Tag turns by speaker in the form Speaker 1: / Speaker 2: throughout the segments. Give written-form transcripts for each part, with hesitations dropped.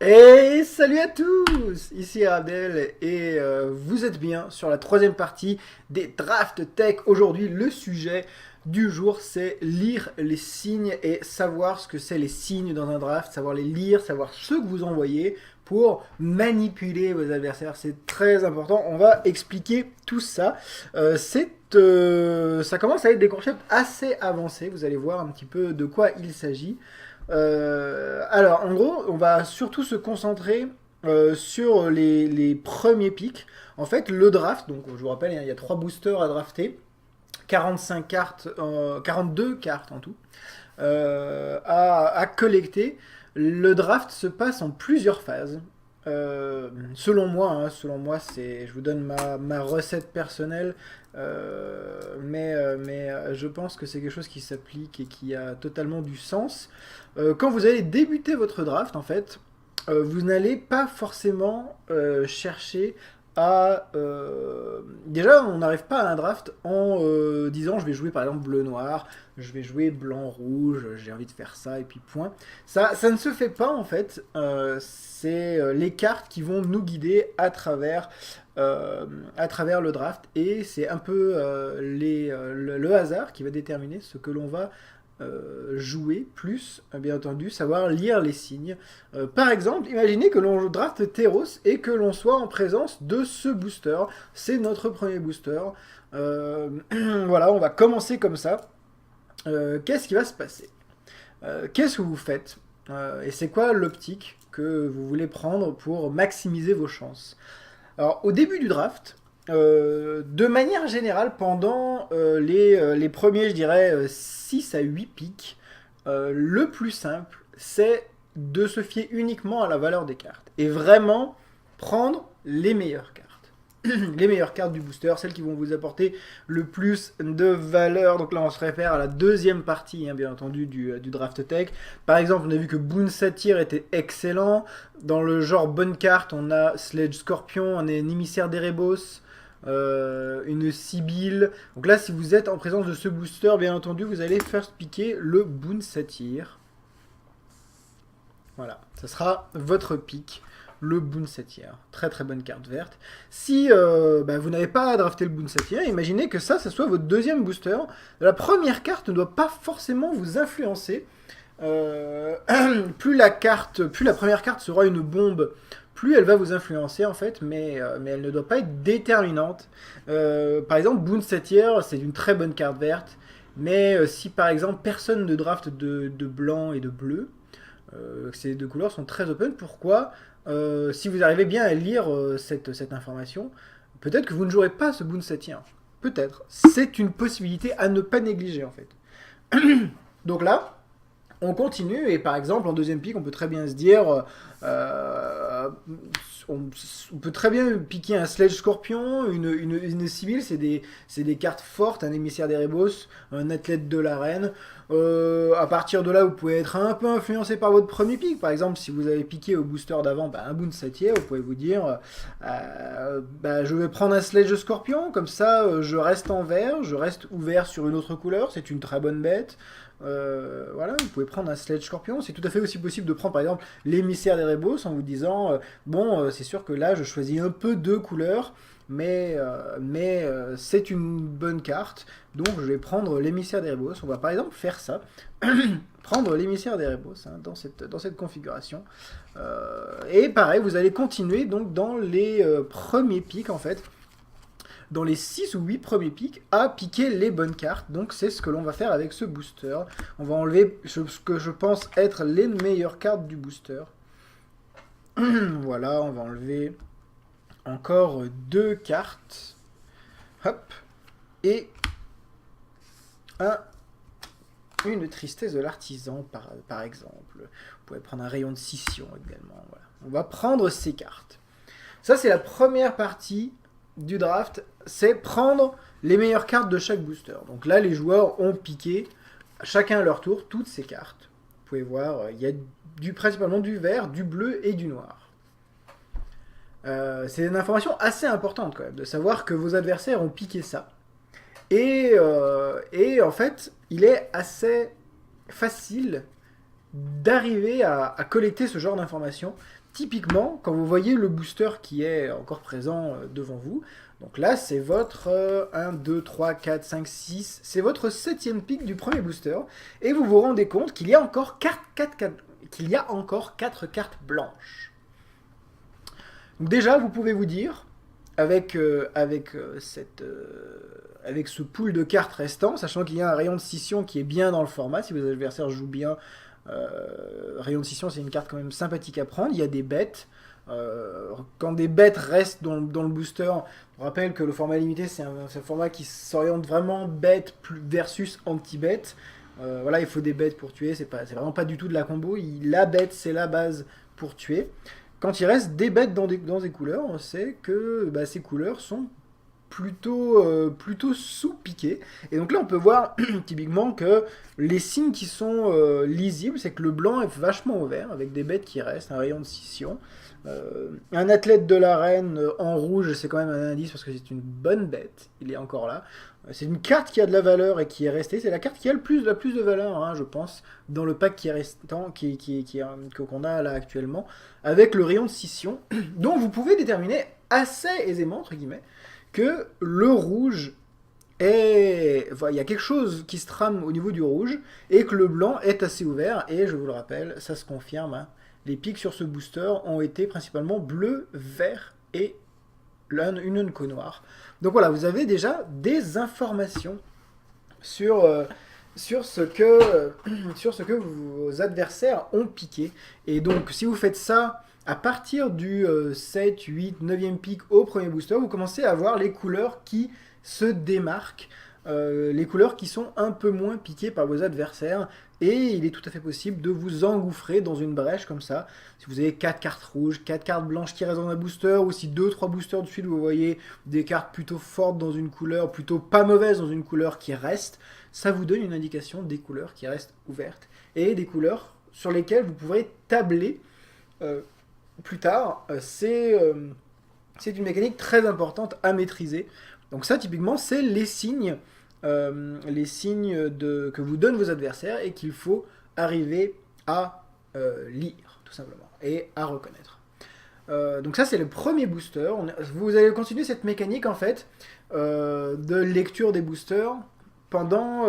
Speaker 1: Et salut à tous, ici Abdel et vous êtes bien sur la troisième partie des Draft Tech. Aujourd'hui, le sujet du jour, c'est lire les signes et savoir ce que c'est les signes dans un draft, savoir les lire, savoir ce que vous envoyez pour manipuler vos adversaires. C'est très important, on va expliquer tout ça. Ça commence à être des concepts assez avancés, vous allez voir un petit peu de quoi il s'agit. Alors, en gros, on va surtout se concentrer sur les premiers picks. En fait, le draft, donc je vous rappelle, il y a 3 boosters à drafter, 45 cartes, 42 cartes en tout, à collecter. Le draft se passe en plusieurs phases. Selon moi, je vous donne ma recette personnelle, mais je pense que c'est quelque chose qui s'applique et qui a totalement du sens. Quand vous allez débuter votre draft, en fait, vous n'allez pas forcément chercher à... Déjà, on n'arrive pas à un draft en disant je vais jouer par exemple bleu-noir, je vais jouer blanc-rouge, j'ai envie de faire ça et puis point. Ça ne se fait pas en fait. C'est les cartes qui vont nous guider à travers le draft et c'est un peu le hasard qui va déterminer ce que l'on va jouer, plus bien entendu savoir lire les signes. Par exemple, imaginez que l'on draft Teros et que l'on soit en présence de ce booster. C'est notre premier booster. Euh, voilà, on va commencer comme ça. Qu'est-ce qui va se passer? Qu'est-ce que vous faites? Et c'est quoi l'optique que vous voulez prendre pour maximiser vos chances? Alors, au début du draft, de manière générale, pendant les premiers, je dirais, 6 à 8 pics, le plus simple, c'est de se fier uniquement à la valeur des cartes. Et vraiment prendre les meilleures cartes. Les meilleures cartes du booster, celles qui vont vous apporter le plus de valeur. Donc là, on se réfère à la deuxième partie, hein, bien entendu, du draft tech. Par exemple, on a vu que Boon Satyr était excellent. Dans le genre bonne carte, on a Sledge Scorpion, on a un émissaire d'Erebos, une Sibylle. Donc là, si vous êtes en présence de ce booster, bien entendu, vous allez first picker le Boon Satyr. Voilà, ça sera votre pick, le Boon Satyr. Très très bonne carte verte. Si vous n'avez pas drafté le Boon Satyr, imaginez que ça soit votre deuxième booster. La première carte ne doit pas forcément vous influencer. Euh, plus la première carte sera une bombe, plus elle va vous influencer en fait, mais elle ne doit pas être déterminante. Par exemple, Boon Satyr, c'est une très bonne carte verte, mais si par exemple personne ne draft de blanc et de bleu, ces deux couleurs sont très open. Pourquoi? Si vous arrivez bien à lire cette information, peut-être que vous ne jouerez pas ce Boon Satyr. Peut-être. C'est une possibilité à ne pas négliger en fait. Donc là, on continue et par exemple en deuxième pick on peut très bien se dire on, on peut très bien piquer un Sledge Scorpion, une Sibylle, c'est des cartes fortes, un émissaire d'Erebos, un athlète de l'arène. À partir de là, vous pouvez être un peu influencé par votre premier pick. Par exemple, si vous avez piqué au booster d'avant un Boon Satyr, vous pouvez vous dire je vais prendre un Sledge Scorpion, comme ça je reste en vert, je reste ouvert sur une autre couleur, c'est une très bonne bête. Voilà, vous pouvez prendre un Sledge Scorpion. C'est tout à fait aussi possible de prendre par exemple l'émissaire d'Erebos en vous disant c'est sûr que là je choisis un peu deux couleurs, mais c'est une bonne carte, donc je vais prendre l'émissaire d'Erebos. On va par exemple faire ça, prendre l'émissaire d'Erebos hein, dans cette configuration. Et pareil, vous allez continuer donc dans les premiers pics en fait dans les 6 ou 8 premiers pics à piquer les bonnes cartes. Donc c'est ce que l'on va faire avec ce booster. On va enlever ce que je pense être les meilleures cartes du booster. Voilà, on va enlever encore deux cartes. Hop. Et une tristesse de l'artisan par exemple. Vous pouvez prendre un rayon de scission également. Voilà. On va prendre ces cartes. Ça c'est la première partie du draft, c'est prendre les meilleures cartes de chaque booster. Donc là, les joueurs ont piqué, chacun à leur tour, toutes ces cartes. Vous pouvez voir, il y a principalement du vert, du bleu et du noir. C'est une information assez importante quand même, de savoir que vos adversaires ont piqué ça. Et en fait, il est assez facile d'arriver à collecter ce genre d'informations typiquement, quand vous voyez le booster qui est encore présent devant vous, donc là, c'est votre 1, 2, 3, 4, 5, 6, c'est votre 7e pick du premier booster, et vous vous rendez compte qu'il y a encore 4 cartes blanches. Donc déjà, vous pouvez vous dire, avec ce pool de cartes restant, sachant qu'il y a un rayon de scission qui est bien dans le format, si vos adversaires jouent bien, rayon de scission c'est une carte quand même sympathique à prendre, il y a des bêtes, quand des bêtes restent dans le booster, on rappelle que le format limité c'est un format qui s'oriente vraiment bête versus anti-bête, voilà, il faut des bêtes pour tuer, c'est vraiment pas du tout de la combo, la bête c'est la base pour tuer. Quand il reste des bêtes dans des couleurs, on sait que ces couleurs sont plutôt sous-piquées. Et donc là, on peut voir typiquement que les signes qui sont lisibles, c'est que le blanc est vachement ouvert, avec des bêtes qui restent, un rayon de scission. Un athlète de l'arène en rouge, c'est quand même un indice parce que c'est une bonne bête, il est encore là. C'est une carte qui a de la valeur et qui est restée. C'est la carte qui a la plus de valeur, hein, je pense, dans le pack qui est restant, qu'on a là actuellement, avec le rayon de scission. Donc vous pouvez déterminer assez aisément, entre guillemets, que le rouge est... Enfin, il y a quelque chose qui se trame au niveau du rouge, et que le blanc est assez ouvert, et je vous le rappelle, ça se confirme, hein, les pics sur ce booster ont été principalement bleu, vert et une unco noire. Donc voilà, vous avez déjà des informations sur ce que vos adversaires ont piqué. Et donc, si vous faites ça à partir du 7, 8, 9e pick au premier booster, vous commencez à voir les couleurs qui se démarquent, les couleurs qui sont un peu moins piquées par vos adversaires. Et il est tout à fait possible de vous engouffrer dans une brèche comme ça. Si vous avez 4 cartes rouges, 4 cartes blanches qui restent dans un booster, ou si 2-3 boosters de suite vous voyez des cartes plutôt fortes dans une couleur, plutôt pas mauvaises dans une couleur qui reste, ça vous donne une indication des couleurs qui restent ouvertes et des couleurs sur lesquelles vous pourrez tabler plus tard. C'est une mécanique très importante à maîtriser. Donc ça, typiquement, c'est les signes que vous donnent vos adversaires et qu'il faut arriver à lire, tout simplement, et à reconnaître. Donc ça, c'est le premier booster. Vous allez continuer cette mécanique, en fait, de lecture des boosters pendant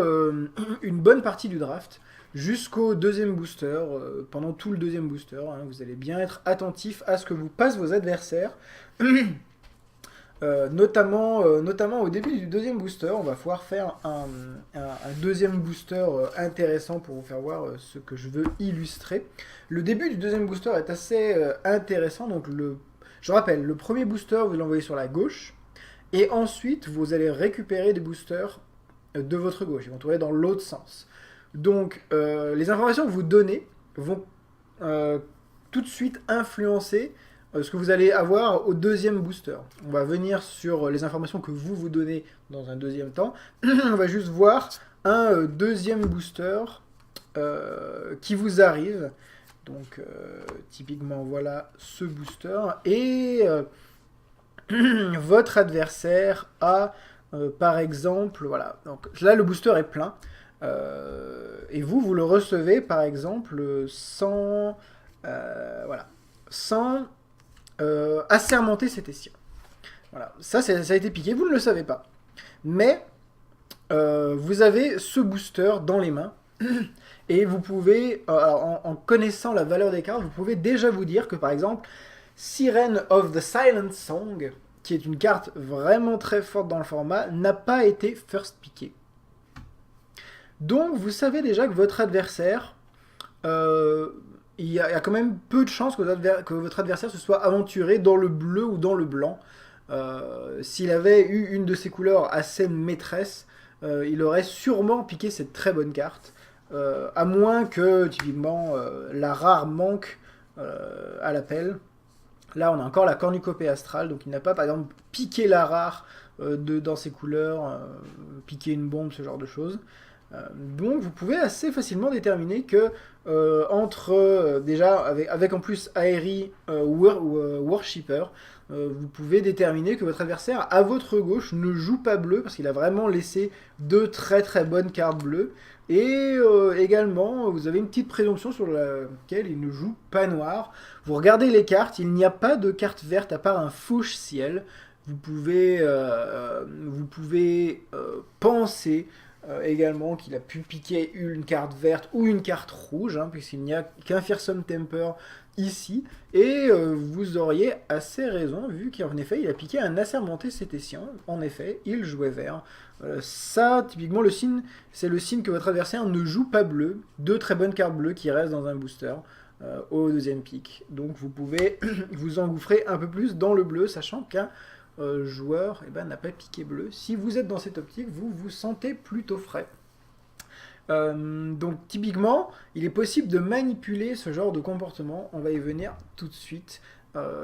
Speaker 1: une bonne partie du draft, jusqu'au deuxième booster, pendant tout le deuxième booster. Hein, vous allez bien être attentif à ce que vous passent vos adversaires. Notamment au début du deuxième booster, on va pouvoir faire un deuxième booster intéressant pour vous faire voir ce que je veux illustrer. Le début du deuxième booster est assez intéressant. Donc je rappelle, le premier booster, vous l'envoyez sur la gauche, et ensuite vous allez récupérer des boosters de votre gauche. Ils vont tourner dans l'autre sens. Donc les informations que vous donnez vont tout de suite influencer ce que vous allez avoir au deuxième booster. On va venir sur les informations que vous donnez dans un deuxième temps. On va juste voir un deuxième booster qui vous arrive. Donc, typiquement, voilà ce booster. Et votre adversaire a, par exemple, voilà. Donc là, le booster est plein. Et vous le recevez, par exemple, sans assermenter cet essieu. Voilà, ça a été piqué, vous ne le savez pas. Mais vous avez ce booster dans les mains, et vous pouvez, en connaissant la valeur des cartes, vous pouvez déjà vous dire que, par exemple, Siren of the Silent Song, qui est une carte vraiment très forte dans le format, n'a pas été first pické. Donc, vous savez déjà que votre adversaire... il y a quand même peu de chances que votre adversaire se soit aventuré dans le bleu ou dans le blanc. S'il avait eu une de ces couleurs assez maîtresse, il aurait sûrement piqué cette très bonne carte. À moins que, typiquement, la rare manque à l'appel. Là, on a encore la cornucopée astrale, donc il n'a pas, par exemple, piqué la rare dans ses couleurs, piqué une bombe, ce genre de choses. Donc vous pouvez assez facilement déterminer que déjà avec en plus Aerie ou Worshipper, vous pouvez déterminer que votre adversaire à votre gauche ne joue pas bleu parce qu'il a vraiment laissé deux très très bonnes cartes bleues. Et également, vous avez une petite présomption sur laquelle il ne joue pas noir. Vous regardez les cartes, il n'y a pas de carte verte à part un fauche ciel. Vous pouvez penser également qu'il a pu piquer une carte verte ou une carte rouge, hein, puisqu'il n'y a qu'un Fearsome Temper ici, et vous auriez assez raison, vu qu'en effet, il a piqué un assermenté cététien. En effet, il jouait vert. Ça, typiquement, c'est le signe que votre adversaire ne joue pas bleu. Deux très bonnes cartes bleues qui restent dans un booster au deuxième pick. Donc vous pouvez vous engouffrer un peu plus dans le bleu, sachant qu'un joueur n'a pas piqué bleu. Si vous êtes dans cette optique, vous vous sentez plutôt frais. Donc typiquement, il est possible de manipuler ce genre de comportement. On va y venir tout de suite.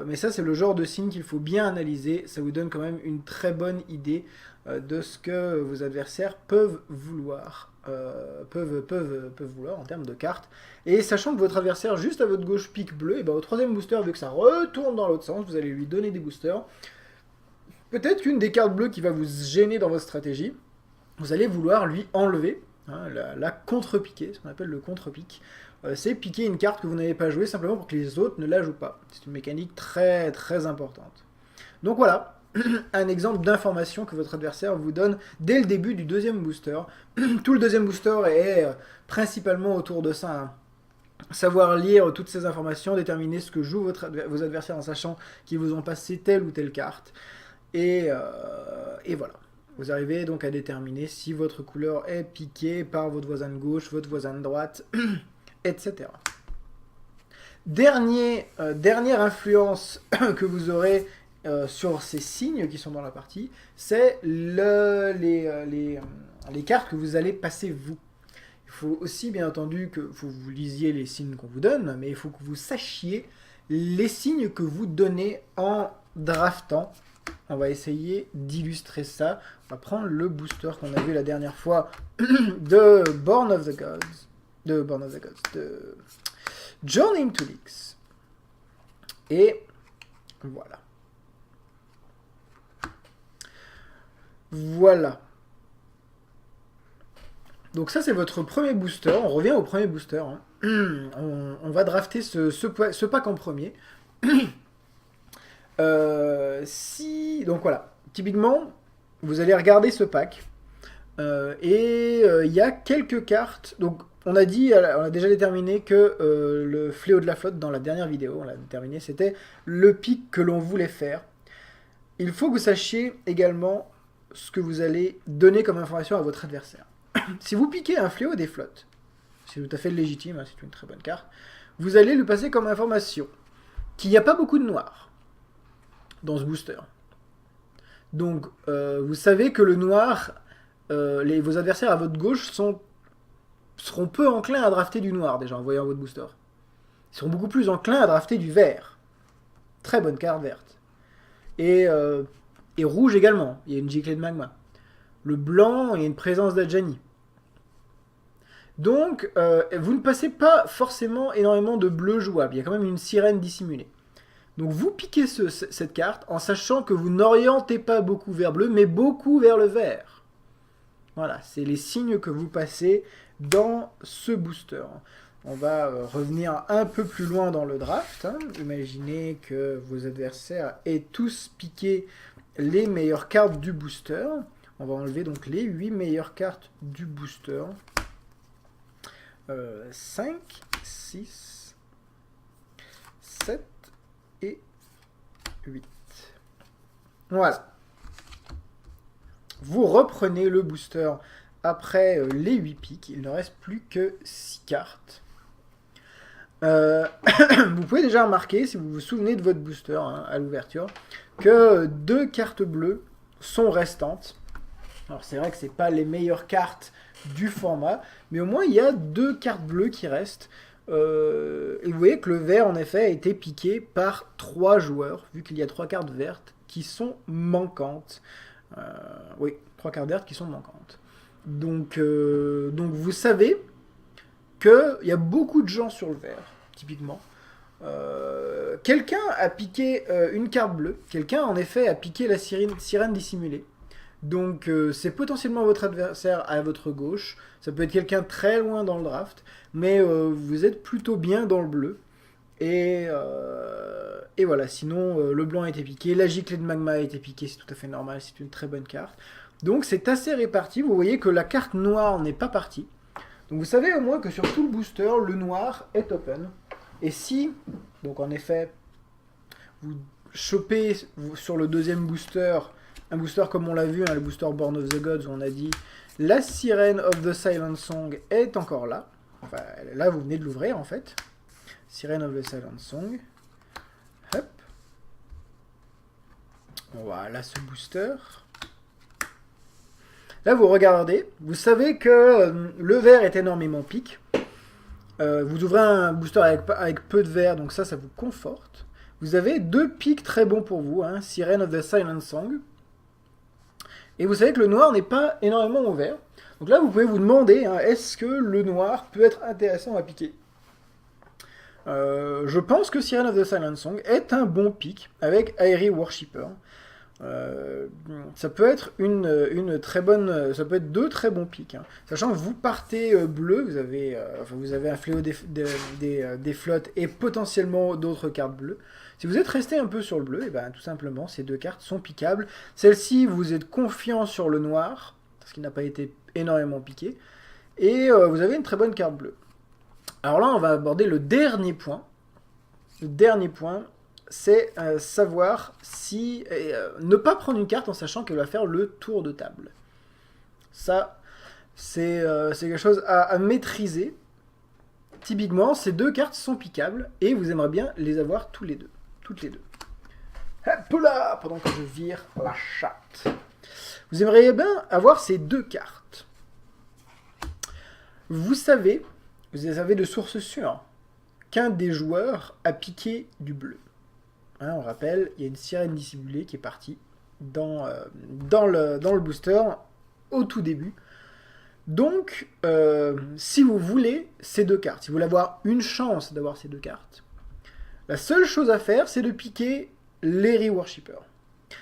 Speaker 1: Mais ça, c'est le genre de signe qu'il faut bien analyser. Ça vous donne quand même une très bonne idée de ce que vos adversaires peuvent vouloir. Peuvent vouloir en termes de cartes. Et sachant que votre adversaire juste à votre gauche pique bleu, et au troisième booster, vu que ça retourne dans l'autre sens, vous allez lui donner des boosters. Peut-être qu'une des cartes bleues qui va vous gêner dans votre stratégie, vous allez vouloir lui enlever, hein, la contre-piquer, ce qu'on appelle le contre-pique. C'est piquer une carte que vous n'avez pas jouée simplement pour que les autres ne la jouent pas. C'est une mécanique très très importante. Donc voilà, un exemple d'information que votre adversaire vous donne dès le début du deuxième booster. Tout le deuxième booster est principalement autour de ça, hein. Savoir lire toutes ces informations, déterminer ce que jouent vos adversaires en sachant qu'ils vous ont passé telle ou telle carte. Et voilà. Vous arrivez donc à déterminer si votre couleur est piquée par votre voisin de gauche, votre voisin de droite, etc. Dernière influence que vous aurez sur ces signes qui sont dans la partie, c'est les cartes que vous allez passer vous. Il faut aussi, bien entendu, que vous lisiez les signes qu'on vous donne, mais il faut que vous sachiez les signes que vous donnez en draftant. On va essayer d'illustrer ça. On va prendre le booster qu'on a vu la dernière fois de Born of the Gods. De Journey into Leaks. Et voilà. Voilà. Donc ça, c'est votre premier booster. On revient au premier booster, hein. On va drafter ce pack en premier. Donc voilà, typiquement, vous allez regarder ce pack et il y a quelques cartes. Donc on a déjà déterminé que le fléau de la flotte dans la dernière vidéo, on l'a déterminé, c'était le pick que l'on voulait faire. Il faut que vous sachiez également ce que vous allez donner comme information à votre adversaire. Si vous piquez un fléau des flottes, c'est tout à fait légitime, hein, c'est une très bonne carte, vous allez lui passer comme information qu'il n'y a pas beaucoup de noirs dans ce booster. Donc, vous savez que le noir, vos adversaires à votre gauche seront peu enclins à drafter du noir, déjà, en voyant votre booster. Ils seront beaucoup plus enclins à drafter du vert. Très bonne carte verte. Et rouge également. Il y a une giclée de magma. Le blanc, il y a une présence d'Adjani. Donc, vous ne passez pas forcément énormément de bleu jouable. Il y a quand même une sirène dissimulée. Donc vous piquez cette carte en sachant que vous n'orientez pas beaucoup vers bleu, mais beaucoup vers le vert. Voilà, c'est les signes que vous passez dans ce booster. On va revenir un peu plus loin dans le draft, hein. Imaginez que vos adversaires aient tous piqué les meilleures cartes du booster. On va enlever donc les 8 meilleures cartes du booster. 5, 6, 7 et 8. Voilà. Vous reprenez le booster après les 8 pics. Il ne reste plus que 6 cartes. Vous pouvez déjà remarquer, si vous vous souvenez de votre booster, hein, à l'ouverture, que 2 cartes bleues sont restantes. Alors c'est vrai que c'est pas les meilleures cartes du format, mais au moins il y a 2 cartes bleues qui restent. Et vous voyez que le vert en effet a été piqué par 3 joueurs, vu qu'il y a 3 cartes vertes qui sont manquantes. Oui, 3 cartes vertes qui sont manquantes. Donc vous savez qu'il y a beaucoup de gens sur le vert, typiquement. Quelqu'un a piqué une carte bleue. Quelqu'un, en effet, a piqué la sirène dissimulée. Donc c'est potentiellement votre adversaire à votre gauche. Ça peut être quelqu'un très loin dans le draft. Mais vous êtes plutôt bien dans le bleu. Et voilà, sinon le blanc a été piqué. La giclée de magma a été piquée, c'est tout à fait normal. C'est une très bonne carte. Donc c'est assez réparti. Vous voyez que la carte noire n'est pas partie. Donc vous savez au moins que sur tout le booster, le noir est open. Et si, donc en effet, vous chopez sur le deuxième booster, un booster comme on l'a vu, hein, le booster Born of the Gods, où on a dit la Sirène of the Silent Song est encore là. Enfin, là vous venez de l'ouvrir en fait. Sirène of the Silent Song. Hop. Voilà ce booster. Là, vous regardez, vous savez que le vert est énormément pique. Vous ouvrez un booster avec peu de vert, donc ça vous conforte. Vous avez 2 pics très bons pour vous, hein, Sirène of the Silent Song. Et vous savez que le noir n'est pas énormément ouvert. Donc là, vous pouvez vous demander, hein, est-ce que le noir peut être intéressant à piquer? Je pense que Sirène of the Silent Song est un bon pic avec Aerie Worshipper. Ça peut être une très bonne, ça peut être 2 très bons pics, hein. Sachant que vous partez bleu, vous avez un fléau des flottes et potentiellement d'autres cartes bleues. Si vous êtes resté un peu sur le bleu, et ben tout simplement ces 2 cartes sont piquables. Celle-ci, vous êtes confiant sur le noir, parce qu'il n'a pas été énormément piqué, et vous avez une très bonne carte bleue. Alors là, on va aborder le dernier point. Le dernier point, c'est savoir si... ne pas prendre une carte en sachant qu'elle va faire le tour de table. Ça, c'est quelque chose à maîtriser. Typiquement, ces 2 cartes sont piquables et vous aimeriez bien les avoir toutes les deux. Hop là, pendant que je vire la chatte. Vous aimeriez bien avoir ces 2 cartes. Vous avez de sources sûres qu'un des joueurs a piqué du bleu. Hein, on rappelle, il y a une sirène dissimulée qui est partie dans le booster au tout début. Donc, si vous voulez ces 2 cartes, si vous voulez avoir une chance d'avoir ces 2 cartes, la seule chose à faire, c'est de piquer l'Aerie Worshipper.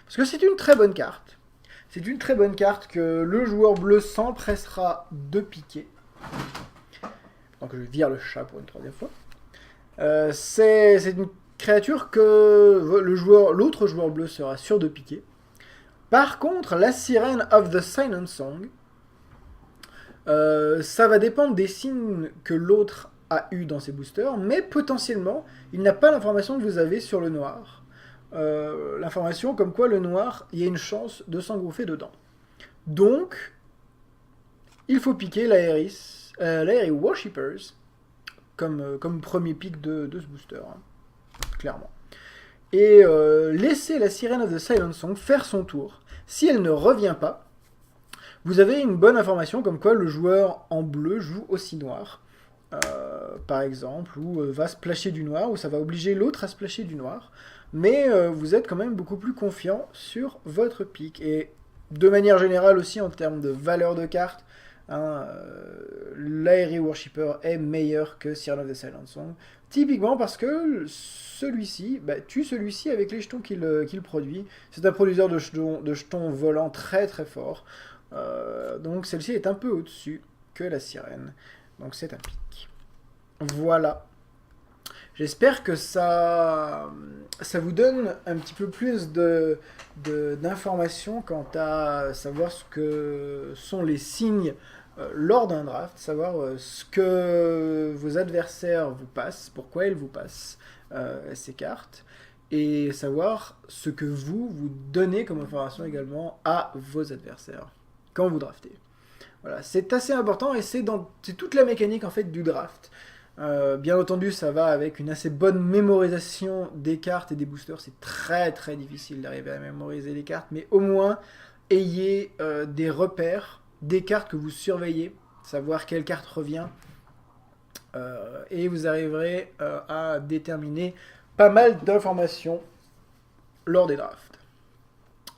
Speaker 1: Parce que c'est une très bonne carte. C'est une très bonne carte que le joueur bleu s'empressera de piquer. Donc je vire le chat pour une 3e fois. C'est une créature que l'autre joueur bleu sera sûr de piquer. Par contre, la Sirène of the Silent Song, ça va dépendre des signes que l'autre a eu dans ses boosters, mais potentiellement, il n'a pas l'information que vous avez sur le noir. L'information comme quoi le noir, il y a une chance de s'engouffrer dedans. Donc, il faut piquer l'Aerie Worshippers comme premier pick de ce booster, hein, clairement. Et laisser la Sirène of the Silent Song faire son tour. Si elle ne revient pas, vous avez une bonne information comme quoi le joueur en bleu joue aussi noir, par exemple, ou va splasher du noir, ou ça va obliger l'autre à splasher du noir. Mais vous êtes quand même beaucoup plus confiant sur votre pick. Et de manière générale aussi en termes de valeur de carte, hein, l'Aerie Worshipper est meilleur que Sirène of the Silent Song. Typiquement parce que celui-ci tue celui-ci avec les jetons qu'il produit. C'est un producteur de jetons volants très très fort. Donc celle-ci est un peu au-dessus que la sirène. Donc c'est un pic. Voilà. J'espère que ça vous donne un petit peu plus d'informations quant à savoir ce que sont les signes lors d'un draft, savoir ce que vos adversaires vous passent, pourquoi ils vous passent ces cartes, et savoir ce que vous donnez comme information également à vos adversaires quand vous draftez. Voilà, c'est assez important et c'est toute la mécanique en fait du draft. Bien entendu, ça va avec une assez bonne mémorisation des cartes et des boosters. C'est très très difficile d'arriver à mémoriser les cartes, mais au moins ayez des repères, des cartes que vous surveillez, savoir quelle carte revient, et vous arriverez à déterminer pas mal d'informations lors des drafts.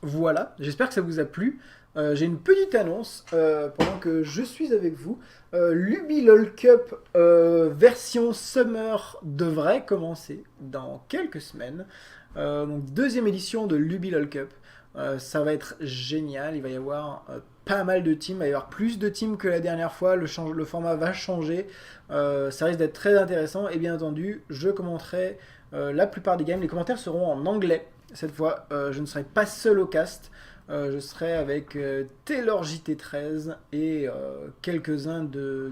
Speaker 1: Voilà, j'espère que ça vous a plu. J'ai une petite annonce pendant que je suis avec vous. L'Ubi LOL Cup version Summer devrait commencer dans quelques semaines. Donc deuxième édition de l'Ubi LOL Cup. Ça va être génial, il va y avoir pas mal de teams, il va y avoir plus de teams que la dernière fois, le format va changer, ça risque d'être très intéressant et bien entendu je commenterai la plupart des games, les commentaires seront en anglais cette fois, je ne serai pas seul au cast, je serai avec Taylor JT13 et quelques-uns des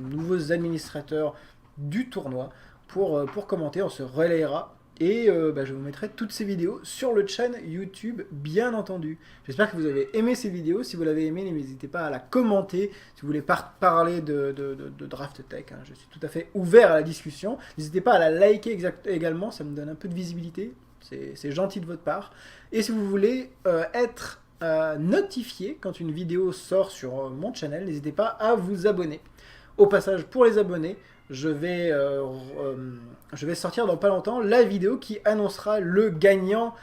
Speaker 1: nouveaux administrateurs du tournoi pour commenter, on se relayera. Et je vous mettrai toutes ces vidéos sur le channel YouTube, bien entendu. J'espère que vous avez aimé ces vidéos. Si vous l'avez aimé, n'hésitez pas à la commenter. Si vous voulez parler de Draft Tech, hein, je suis tout à fait ouvert à la discussion. N'hésitez pas à la liker également, ça me donne un peu de visibilité. C'est gentil de votre part. Et si vous voulez être notifié quand une vidéo sort sur mon channel, n'hésitez pas à vous abonner. Au passage, pour les abonnés, je vais sortir dans pas longtemps la vidéo qui annoncera le gagnant,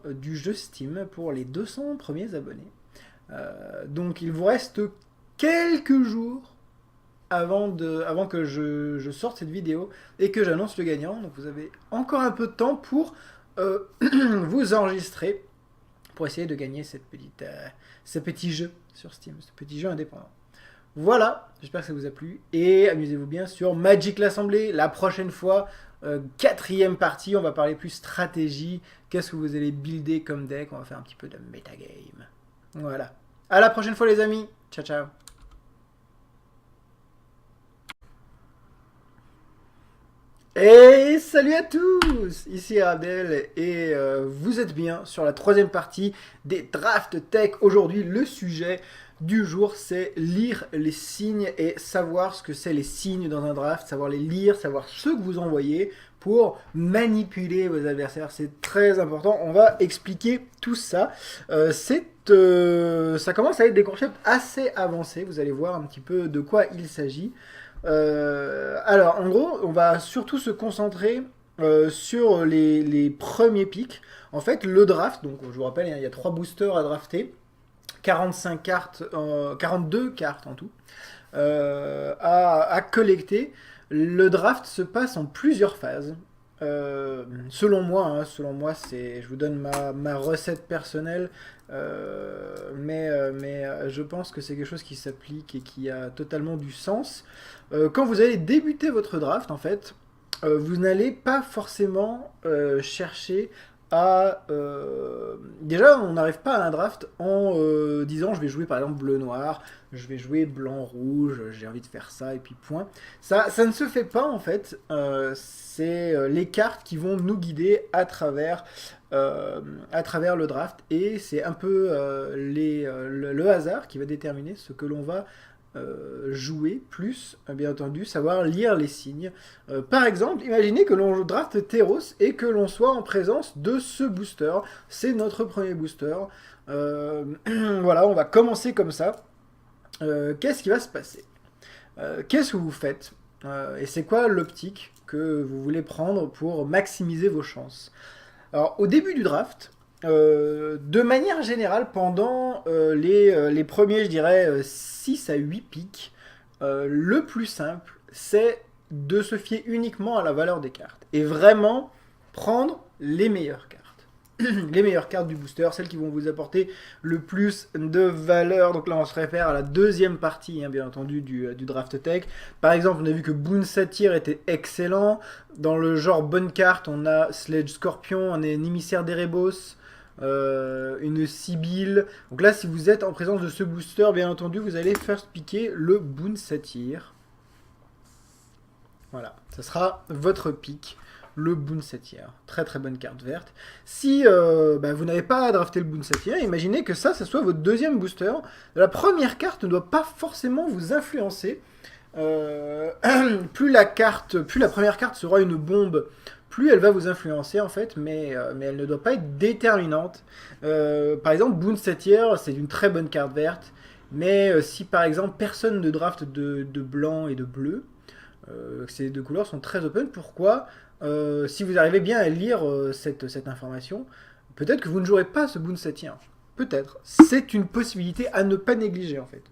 Speaker 1: du jeu Steam pour les 200 premiers abonnés. Donc il vous reste quelques jours avant que je sorte cette vidéo et que j'annonce le gagnant. Donc vous avez encore un peu de temps pour vous enregistrer pour essayer de gagner ce petit jeu sur Steam, ce petit jeu indépendant. Voilà, j'espère que ça vous a plu et amusez-vous bien sur Magic l'Assemblée. La prochaine fois, quatrième partie, on va parler plus stratégie. Qu'est-ce que vous allez builder comme deck? On va faire un petit peu de metagame. Voilà. À la prochaine fois les amis. Ciao ciao. Et salut à tous, ici Abdel et vous êtes bien sur la troisième partie des Draft Tech. Aujourd'hui, le sujet du jour, c'est lire les signes et savoir ce que c'est les signes dans un draft, savoir les lire, savoir ce que vous envoyez pour manipuler vos adversaires. C'est très important, on va expliquer tout ça. Ça commence à être des concepts assez avancés, vous allez voir un petit peu de quoi il s'agit. Alors, en gros, on va surtout se concentrer sur les premiers picks. En fait, le draft, donc je vous rappelle, il y a 3 boosters à drafter, 45 cartes, 42 cartes en tout, à collecter. Le draft se passe en plusieurs phases. Selon moi, je vous donne ma recette personnelle, mais je pense que c'est quelque chose qui s'applique et qui a totalement du sens. Quand vous allez débuter votre draft, en fait, vous n'allez pas forcément chercher à... Déjà, on n'arrive pas à un draft en disant je vais jouer par exemple bleu-noir, je vais jouer blanc-rouge, j'ai envie de faire ça et puis point. Ça ne se fait pas en fait, c'est les cartes qui vont nous guider à travers le draft et c'est un peu le hasard qui va déterminer ce que l'on va jouer, plus bien entendu savoir lire les signes. Par exemple, imaginez que l'on draft Teros et que l'on soit en présence de ce booster. C'est notre premier booster. Voilà, on va commencer comme ça. Qu'est-ce qui va se passer? Qu'est-ce que vous faites? Et c'est quoi l'optique que vous voulez prendre pour maximiser vos chances? Alors, au début du draft, de manière générale, pendant les premiers, je dirais, 6 à 8 pics, le plus simple, c'est de se fier uniquement à la valeur des cartes. Et vraiment prendre les meilleures cartes. Les meilleures cartes du booster, celles qui vont vous apporter le plus de valeur. Donc là, on se réfère à la deuxième partie, hein, bien entendu, du Draft Tech. Par exemple, on a vu que Boon Satyr était excellent. Dans le genre bonne carte, on a Sledge Scorpion, on a un émissaire d'Erebos, une Sibylle. Donc là, si vous êtes en présence de ce booster, bien entendu, vous allez first picker le Boon Satyr. Voilà, ça sera votre pick. Le Boon Satyr, très très bonne carte verte. Si vous n'avez pas drafté le Boon Satyr, imaginez que ça soit votre deuxième booster. La première carte ne doit pas forcément vous influencer. Plus la première carte sera une bombe, plus elle va vous influencer en fait, mais elle ne doit pas être déterminante. Par exemple, Boon Satyr, c'est une très bonne carte verte, mais si par exemple personne ne draft de blanc et de bleu, ces deux couleurs sont très open. Pourquoi? Si vous arrivez bien à lire cette information, Peut-être que vous ne jouerez pas ce Boon Satien. Peut-être. C'est une possibilité à ne pas négliger en fait.